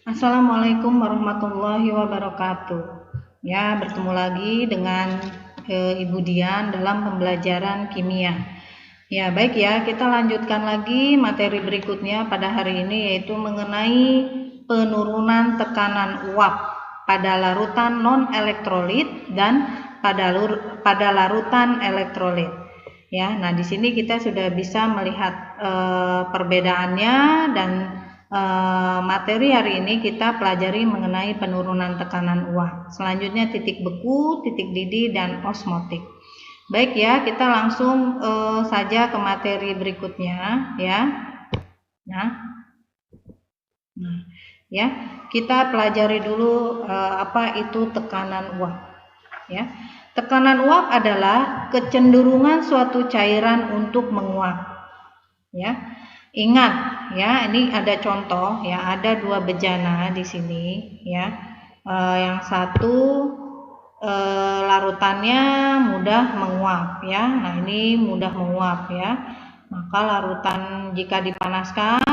Assalamualaikum warahmatullahi wabarakatuh. Ya, bertemu lagi dengan Ibu Dian dalam pembelajaran kimia. Ya, baik ya, kita lanjutkan lagi materi berikutnya pada hari ini, yaitu mengenai penurunan tekanan uap pada larutan non-elektrolit dan pada larutan elektrolit. Ya, nah di sini kita sudah bisa melihat perbedaannya dan materi hari ini kita pelajari mengenai penurunan tekanan uap. Selanjutnya titik beku, titik didih, dan osmotik. Baik ya, kita langsung saja ke materi berikutnya ya. Nah, ya, kita pelajari dulu apa itu tekanan uap. Ya, tekanan uap adalah kecenderungan suatu cairan untuk menguap. Ya, ingat ya, ini ada contoh ya, ada dua bejana di sini ya. Yang satu larutannya mudah menguap ya. Nah, ini mudah menguap ya. Maka larutan jika dipanaskan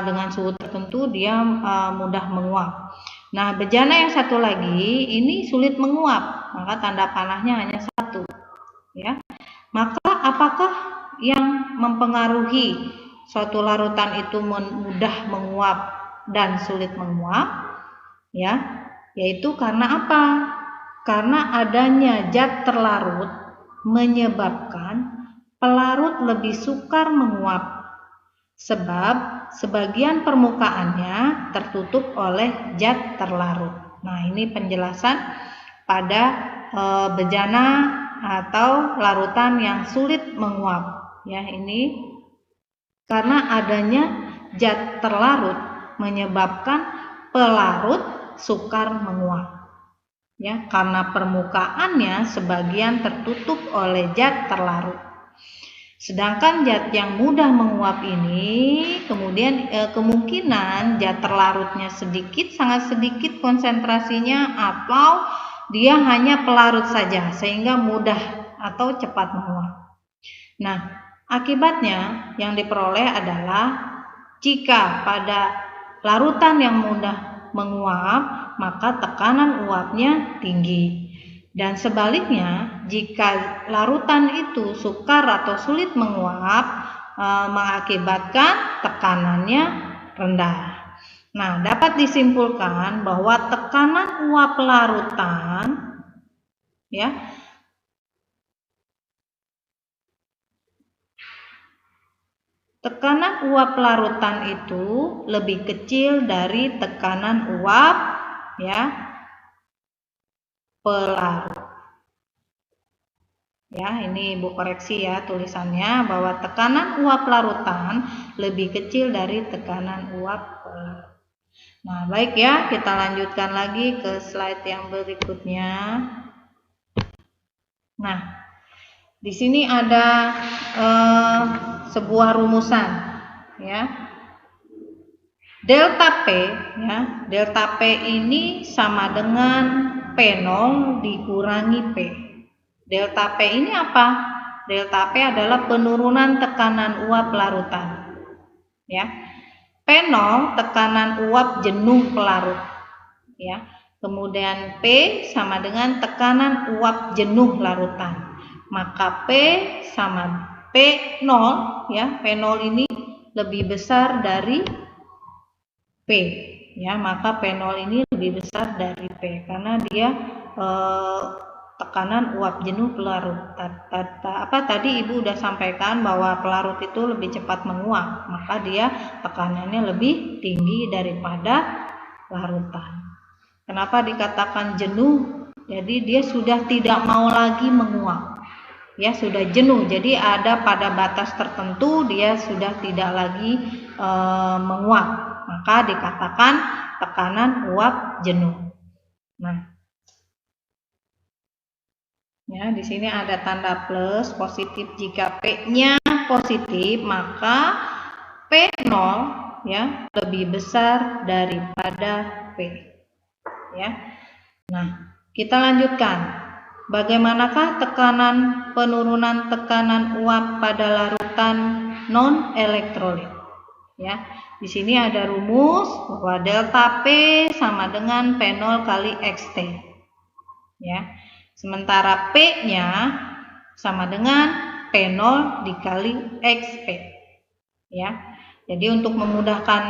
dengan suhu tertentu dia mudah menguap. Nah, bejana yang satu lagi ini sulit menguap, maka tanda panahnya hanya satu ya. Maka apakah yang mempengaruhi suatu larutan itu mudah menguap dan sulit menguap? Ya, yaitu karena apa? Karena adanya zat terlarut menyebabkan pelarut lebih sukar menguap, sebab sebagian permukaannya tertutup oleh zat terlarut. Nah, ini penjelasan pada bejana atau larutan yang sulit menguap ya. Ini karena adanya zat terlarut menyebabkan pelarut sukar menguap ya, karena permukaannya sebagian tertutup oleh zat terlarut. Sedangkan zat yang mudah menguap ini kemudian kemungkinan zat terlarutnya sedikit, sangat sedikit konsentrasinya, atau dia hanya pelarut saja sehingga mudah atau cepat menguap. Nah, akibatnya yang diperoleh adalah jika pada larutan yang mudah menguap, maka tekanan uapnya tinggi. Dan sebaliknya, jika larutan itu sukar atau sulit menguap, mengakibatkan tekanannya rendah. Nah, dapat disimpulkan bahwa tekanan uap larutan ya, tekanan uap larutan itu lebih kecil dari tekanan uap ya pelarut. Ya, ini Ibu koreksi ya tulisannya, bahwa tekanan uap larutan lebih kecil dari tekanan uap pelarut. Nah, baik ya, kita lanjutkan lagi ke slide yang berikutnya. Nah, di sini ada sebuah rumusan ya. Delta P ya. Delta P ini sama dengan P0 dikurangi P. Delta P ini apa? Delta P adalah penurunan tekanan uap larutan. Ya. P0 tekanan uap jenuh pelarut. Ya. Kemudian P sama dengan tekanan uap jenuh larutan. Maka P sama P0 ya. P0 ini lebih besar dari P ya, maka P0 ini lebih besar dari P karena dia tekanan uap jenuh pelarut. Tadi Ibu udah sampaikan bahwa pelarut itu lebih cepat menguap, maka dia tekanannya lebih tinggi daripada larutan. Kenapa dikatakan jenuh? Jadi dia sudah tidak mau lagi menguap. Ya, sudah jenuh. Jadi ada pada batas tertentu dia sudah tidak lagi menguap. Maka dikatakan tekanan uap jenuh. Nah, ya, di sini ada tanda plus positif. Jika P-nya positif, maka P0 ya lebih besar daripada P. Ya. Nah, kita lanjutkan. Bagaimanakah penurunan tekanan uap pada larutan non elektrolit? Ya. di sini ada rumus bahwa delta P sama dengan P0 kali XT. Ya. Sementara P-nya sama dengan P0 dikali XP. Ya. Jadi untuk memudahkan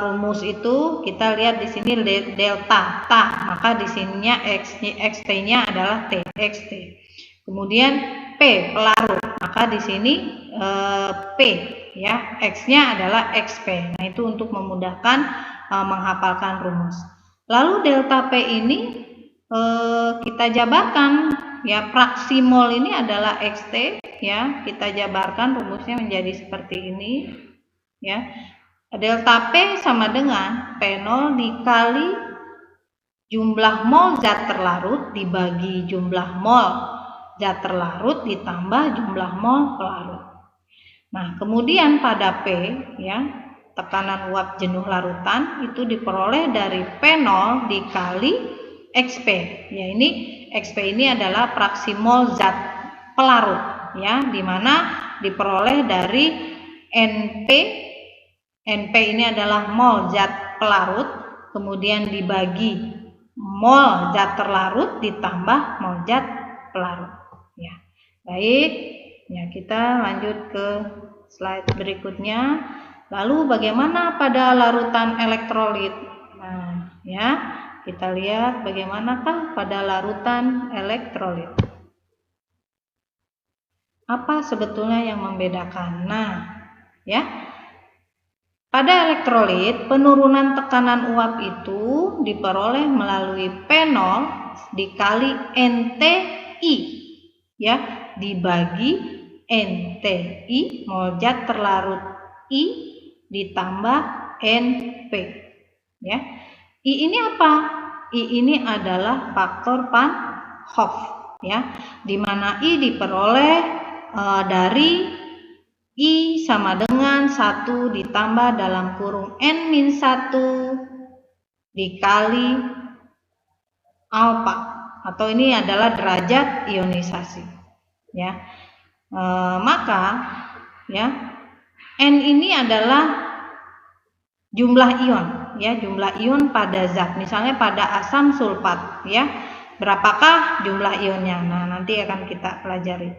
rumus itu kita lihat di sini delta T, maka di sininya XT-nya adalah TXT. Kemudian P pelarut, maka di sini P ya, X-nya adalah XP. Nah, itu untuk memudahkan menghafalkan rumus. Lalu delta P ini kita jabarkan ya, fraksi mol ini adalah XT ya, kita jabarkan rumusnya menjadi seperti ini ya. Delta P sama dengan P0 dikali jumlah mol zat terlarut dibagi jumlah mol zat terlarut ditambah jumlah mol pelarut. Nah, kemudian pada P ya, tekanan uap jenuh larutan itu diperoleh dari P0 dikali XP. Ya, ini XP ini adalah fraksi mol zat pelarut ya, dimana diperoleh dari NP ini adalah mol zat pelarut, kemudian dibagi mol zat terlarut ditambah mol zat pelarut. Ya, baik. Ya, kita lanjut ke slide berikutnya. Lalu bagaimana pada larutan elektrolit? Nah, ya, kita lihat bagaimanakah pada larutan elektrolit. Apa sebetulnya yang membedakan? Nah, ya. Pada elektrolit, penurunan tekanan uap itu diperoleh melalui P0 dikali NTI ya, dibagi NTI mol zat terlarut I ditambah NP ya. I ini apa? I ini adalah faktor Van Hoff ya, di mana I diperoleh dari I sama dengan 1 ditambah dalam kurung N-1 dikali alfa, atau ini adalah derajat ionisasi ya. Maka ya, N ini adalah jumlah ion ya, jumlah ion pada zat, misalnya pada asam sulfat ya, berapakah jumlah ionnya? Nah, nanti akan kita pelajari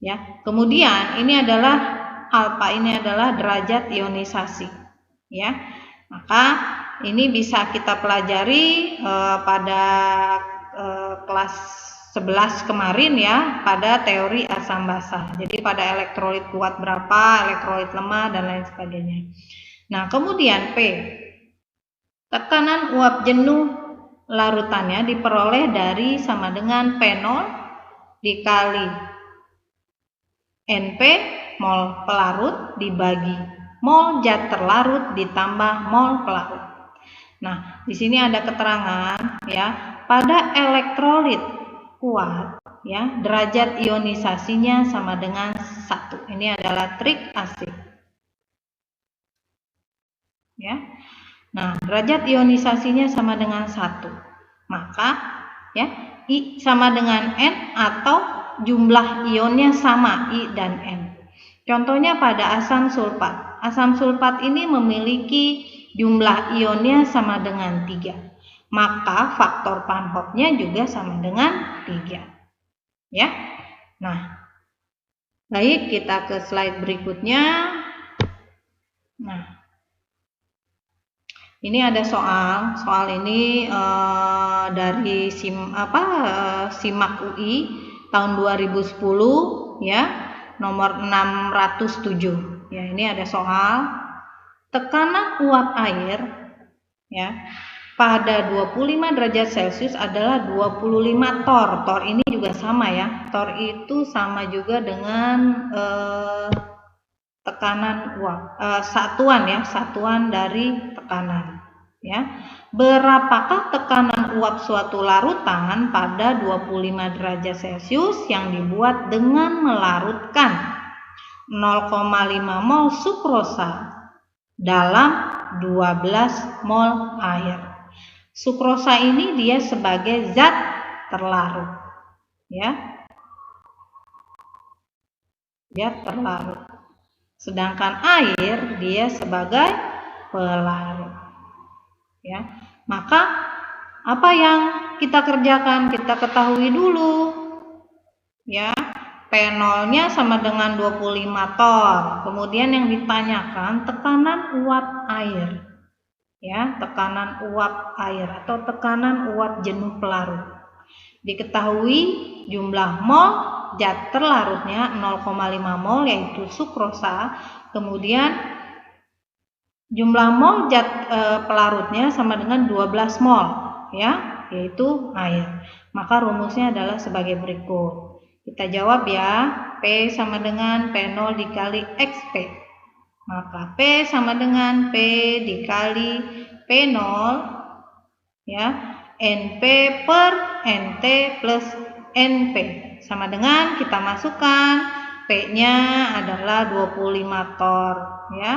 ya. Kemudian ini adalah alfa, ini adalah derajat ionisasi ya. Maka ini bisa kita pelajari pada kelas 11 kemarin ya, pada teori asam basa. Jadi pada elektrolit kuat berapa, elektrolit lemah dan lain sebagainya. Nah, kemudian P, tekanan uap jenuh larutannya diperoleh dari sama dengan P0 dikali NP mol pelarut dibagi mol zat terlarut ditambah mol pelarut. Nah, di sini ada keterangan ya, pada elektrolit kuat ya, derajat ionisasinya sama dengan 1. Ini adalah trik asik ya. Nah, derajat ionisasinya sama dengan 1. Maka ya, I sama dengan N atau jumlah ionnya sama I dan N. Contohnya pada asam sulfat. Asam sulfat ini memiliki jumlah ionnya sama dengan 3. Maka faktor Van Hoff-nya juga sama dengan 3. Ya. Nah, baik, kita ke slide berikutnya. Nah, ini ada soal ini dari SIMAK UI tahun 2010 ya, nomor 607 ya. Ini ada soal tekanan uap air ya pada 25 derajat Celcius adalah 25 torr. Torr ini juga sama ya, torr itu sama juga dengan tekanan uap, satuan dari tekanan ya. Berapakah tekanan uap suatu larutan pada 25 derajat Celcius yang dibuat dengan melarutkan 0,5 mol sukrosa dalam 12 mol air. Sukrosa ini dia sebagai zat terlarut ya, zat terlarut. Sedangkan air dia sebagai pelarut. Ya, maka apa yang kita kerjakan? Kita ketahui dulu, ya, P0-nya sama dengan 25 torr. Kemudian yang ditanyakan tekanan uap air, ya, tekanan uap air atau tekanan uap jenuh pelarut. Diketahui jumlah mol zat terlarutnya 0,5 mol yaitu sukrosa, kemudian jumlah mol zat pelarutnya sama dengan 12 mol, ya, yaitu air. Maka rumusnya adalah sebagai berikut. Kita jawab ya, P sama dengan P0 dikali XP. Maka P sama dengan P dikali P0, ya, NP per NT plus NP. Sama dengan kita masukkan P-nya adalah 25 torr, ya.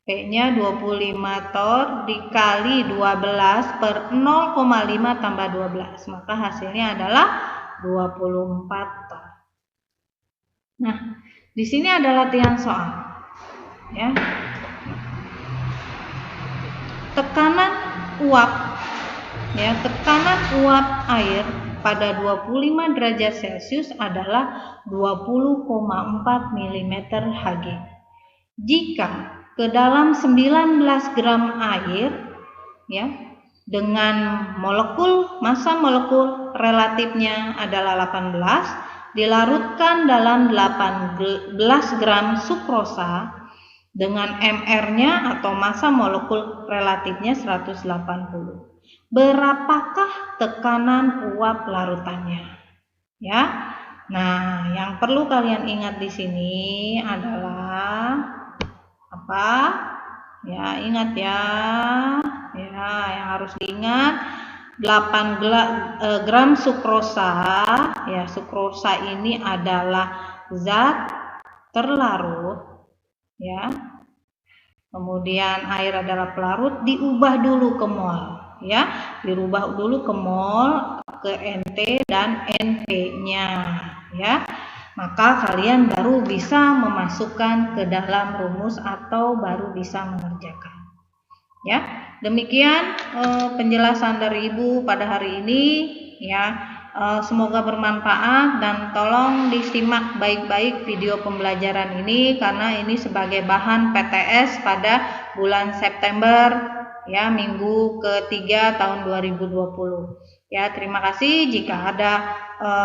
P-nya 25 torr dikali 12 per 0,5 tambah 12. Maka hasilnya adalah 24 torr. Nah, di sini ada latihan soal. Ya. Tekanan uap, ya, tekanan uap air pada 25 derajat Celcius adalah 20,4 mm Hg. Jika ke dalam 19 gram air, ya, dengan massa molekul relatifnya adalah 18, dilarutkan dalam 18 gram sukrosa dengan MR-nya atau massa molekul relatifnya 180. Berapakah tekanan uap larutannya? Ya. Nah, yang perlu kalian ingat di sini adalah apa? Ya, ingat ya. Ya, yang harus diingat 8 gram sukrosa. Ya, sukrosa ini adalah zat terlarut, ya. Kemudian air adalah pelarut, diubah dulu ke mol, ya. Dirubah dulu ke mol, ke NT dan NP-nya, ya. Maka kalian baru bisa memasukkan ke dalam rumus atau baru bisa mengerjakan. Ya, demikian penjelasan dari Ibu pada hari ini, ya. Semoga bermanfaat dan tolong disimak baik-baik video pembelajaran ini karena ini sebagai bahan PTS pada bulan September, ya, minggu ketiga tahun 2020. Ya, terima kasih. Jika ada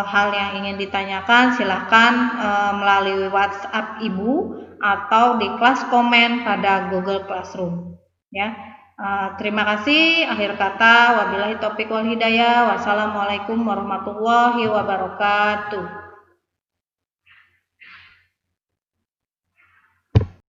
hal yang ingin ditanyakan, silahkan melalui WhatsApp Ibu atau di kelas komen pada Google Classroom. Ya, terima kasih. Akhir kata, wabillahi taufiq wal hidayah. Wassalamualaikum warahmatullahi wabarakatuh.